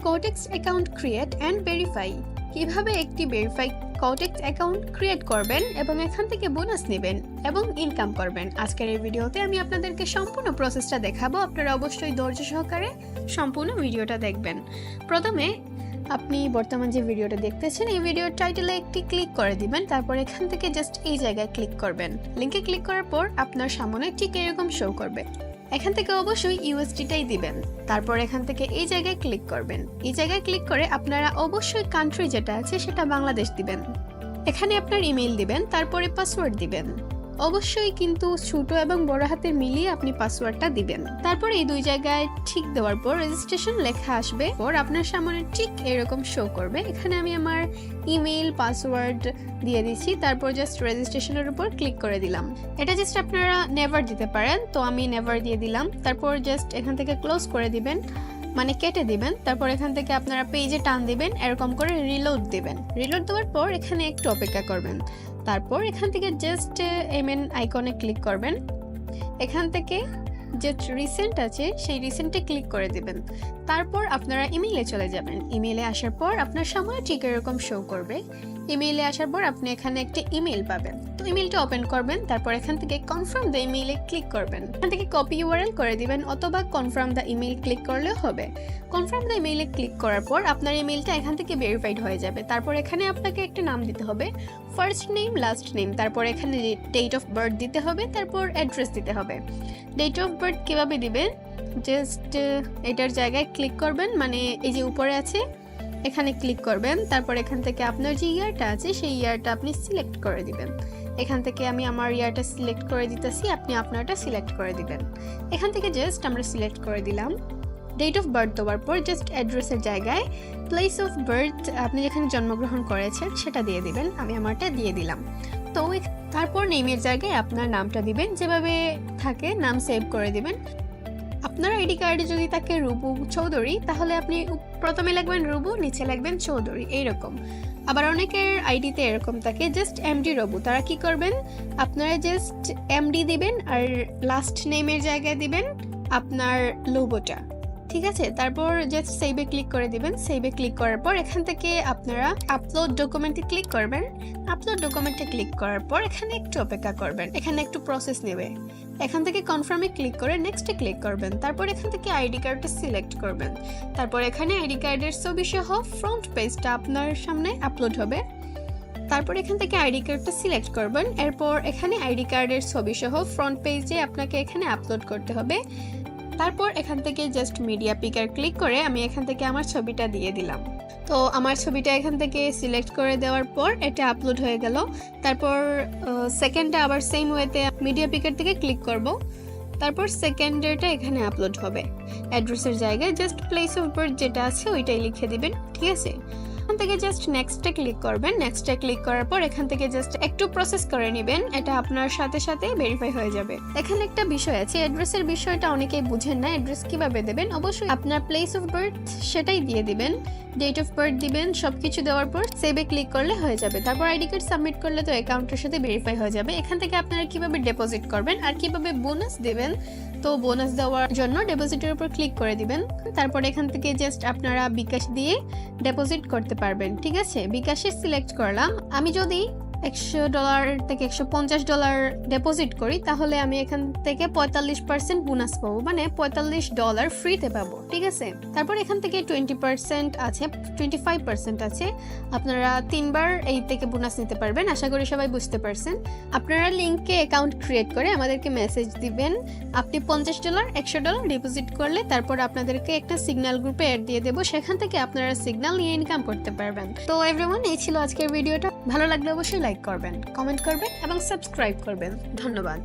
Quotex account create and verify. কিভাবে একটি verify Quotex account create করবেন এবং এখান থেকে বোনাস নেবেন এবং ইনকাম করবেন। আজকের এই ভিডিওতে আমি আপনাদেরকে সম্পূর্ণ প্রসেসটা দেখাবো। আপনারা অবশ্যই ধৈর্য সহকারে সম্পূর্ণ ভিডিওটা দেখবেন। প্রথমে আপনি বর্তমান যে ভিডিওটা দেখতেছেন এই ভিডিওর টাইটেলে একটি ক্লিক করে দিবেন, তারপর এখান থেকে জাস্ট এই জায়গায় ক্লিক করবেন। লিংকে ক্লিক করার পর আপনার সামনে ঠিক এরকম শো করবে। এখান থেকে অবশ্যই ইউএসডিটাই দিবেন, তারপর এখান থেকে এই জায়গায় ক্লিক করবেন। এই জায়গায় ক্লিক করে আপনারা অবশ্যই কান্ট্রি যেটা আছে সেটা বাংলাদেশ দিবেন। এখানে আপনার ইমেইল দিবেন, তারপরে পাসওয়ার্ড দিবেন। অবশ্যই কিন্তু ছোট এবং বড় হাতের মিলিয়ে আপনি পাসওয়ার্ডটা দিবেন। তারপর এই দুই জায়গায় ঠিক দেওয়ার পর রেজিস্ট্রেশন লেখা আসবে, পর আপনার সামনে ঠিক এরকম শো করবে। এখানে আমি আমার ইমেইল পাসওয়ার্ড দিয়ে দিচ্ছি, তারপর জাস্ট রেজিস্ট্রেশনের উপর ক্লিক করে দিলাম। এটা জাস্ট আপনারা নেভার দিতে পারেন, তো আমি নেভার দিয়ে দিলাম। তারপর জাস্ট এখান থেকে ক্লোজ করে দিবেন, মানে কেটে দিবেন। তারপর এখান থেকে আপনারা পেজে টান দিবেন, এরকম করে রিলোড দিবেন। রিলোড দেওয়ার পর এখানে একটু অপেক্ষা করবেন। তারপর এখান থেকে জাস্ট এমএন আইকনে ক্লিক করবেন। এখান থেকে যে রিসেন্ট আছে সেই রিসেন্টে ক্লিক করে দিবেন। তারপর আপনারা ইমেইলে চলে যাবেন। ইমেইলে আসার পর আপনার সামনে ঠিক এরকম শো করবে। ইমেইলে আসার পর আপনি এখানে একটা ইমেইল পাবেন, তো ইমেইলটা ওপেন করবেন। তারপর এখান থেকে কনফার্ম দ্য ইমেইলে ক্লিক করবেন। এখান থেকে কপি ইউআরএল করে দিবেন অথবা কনফার্ম দ্য ইমেইল ক্লিক করলেও হবে। কনফার্ম দ্য ইমেইলে ক্লিক করার পর আপনার ইমেইলটা এখান থেকে ভেরিফাইড হয়ে যাবে। তারপর এখানে আপনাকে একটা নাম দিতে হবে, ফার্স্ট নেম লাস্ট নেম। তারপর এখানে ডেট অফ বার্থ দিতে হবে, তারপর অ্যাড্রেস দিতে হবে। ডেট অফ বার্থ কিভাবে দিবেন, জাস্ট এটার জায়গায় ক্লিক করবেন, মানে এই যে উপরে আছে এখানে ক্লিক করবেন। তারপর এখান থেকে আপনার যে ইয়ারটা আছে সেই ইয়ারটা আপনি সিলেক্ট করে দিবেন। এখান থেকে আমি আমার ইয়ারটা সিলেক্ট করে দিতেছি, আপনি আপনারটা সিলেক্ট করে দিবেন। এখান থেকে জাস্ট আমরা সিলেক্ট করে দিলাম। ডেট অফ বার্থ দেওয়ার পর জাস্ট অ্যাড্রেসের জায়গায় প্লেস অফ বার্থ আপনি যেখানে জন্মগ্রহণ করেছেন সেটা দিয়ে দিবেন। আমি আমারটা দিয়ে দিলাম। তো তারপর নেমের জায়গায় আপনার নামটা দিবেন, যেভাবে থাকে নাম সেভ করে দিবেন। আপনার আইডি কার্ডে যদি থাকে রুবু চৌধুরী, তাহলে আপনি প্রথমে লিখবেন রুবু, নিচে লিখবেন চৌধুরী, এইরকম। আবার অনেকের আইডিতে এরকম থাকে জাস্ট এমডি রবু। তারা কি করবেন, আপনারা জাস্ট এমডি দিবেন আর লাস্ট নেমের জায়গায় দিবেন আপনার লোগোটা, ঠিক আছে। তারপর জাস্ট সেভে ক্লিক করে দিবেন। সেভে ক্লিক করার পর এখান থেকে আপনারা আপলোড ডকুমেন্টে ক্লিক করবেন। আপলোড ডকুমেন্টে ক্লিক করার পর এখানে একটু অপেক্ষা করবেন, এখানে একটু প্রসেস নেবে। এখান থেকে কনফার্মে ক্লিক করে নেক্সটে ক্লিক করবেন। তারপর এখান থেকে আইডি কার্ডটা সিলেক্ট করবেন। তারপর এখানে আইডি কার্ডের ছবি সহ ফ্রন্ট পেজটা আপনার সামনে আপলোড হবে। তারপর এখান থেকে আইডি কার্ডটা সিলেক্ট করবেন। এরপর এখানে আইডি কার্ডের ছবি সহ ফ্রন্ট পেজে আপনাকে এখানে আপলোড করতে হবে। তারপর এখান থেকে জাস্ট মিডিয়া পিকার ক্লিক করে আমি এখান থেকে আমার ছবিটা দিয়ে দিলাম। তো আমার ছবিটা এখান থেকে সিলেক্ট করে দেওয়ার পর এটা আপলোড হয়ে গেল। তারপর সেকেন্ডে আবার সেম ওয়েতে মিডিয়া পিকার থেকে ক্লিক করব। তারপর সেকেন্ডেরটা এখানে আপলোড হবে। অ্যাড্রেসের জায়গায় জাস্ট প্লেস অফ বার্থ যেটা আছে ওইটাই লিখে দিবেন, ঠিক আছে। এখান থেকে জাস্ট নেক্সটে ক্লিক করবেন। নেক্সটে ক্লিক করার পর এখান থেকে জাস্ট একটু প্রসেস করে নেবেন, এটা আপনার সাথে সাথে ভেরিফাই হয়ে যাবে। এখানে একটা বিষয় আছে, অ্যাড্রেসের বিষয়টা অনেকেই বুঝেন না। অ্যাড্রেস কিভাবে দেবেন, অবশ্যই আপনার প্লেস অফ বার্থ সেটাই দিয়ে দিবেন, ডেট অফ বার্থ দিবেন। সবকিছু দেওয়ার পর সেভে ক্লিক করলে হয়ে যাবে। তারপর আইডি কার্ড সাবমিট করলে তো অ্যাকাউন্টের সাথে ভেরিফাই হয়ে যাবে। এখান থেকে আপনারা কিভাবে ডিপোজিট করবেন আর কিভাবে বোনাস দেবেন, তো বোনাস দেওয়ার জন্য ডিপোজিটের উপর ক্লিক করে দিবেন। তারপর এখান থেকে জাস্ট আপনারা বিকাশ দিয়ে ডিপোজিট করতে পারবেন, ঠিক আছে। বিকাশে সিলেক্ট করলাম। আমি যদি $100 থেকে $150 ডিপোজিট করি তাহলে আমি এখান থেকে 45% বোনাস পাবো, মানে $45 ফ্রিতে পাবো, ঠিক আছে। তারপর এখান থেকে 20% আছে, 25% আছে। আপনারা 3বার এই থেকে বোনাস নিতে পারবেন। আশা করি সবাই বুঝতে পারছেন। আপনারা লিংকে অ্যাকাউন্ট ক্রিয়েট করে আমাদেরকে মেসেজ দিবেন। আপনি $50 $100 ডিপোজিট করলে তারপর আপনাদেরকে একটা সিগন্যাল গ্রুপে অ্যাড দিয়ে দেবো, সেখান থেকে আপনারা সিগন্যাল নিয়ে ইনকাম করতে পারবেন। তো এভরিওয়ান, এই ছিল আজকের ভিডিওটা। ভালো লাগলে অবশ্যই লাইক করবেন, কমেন্ট করবেন এবং সাবস্ক্রাইব করবেন। ধন্যবাদ।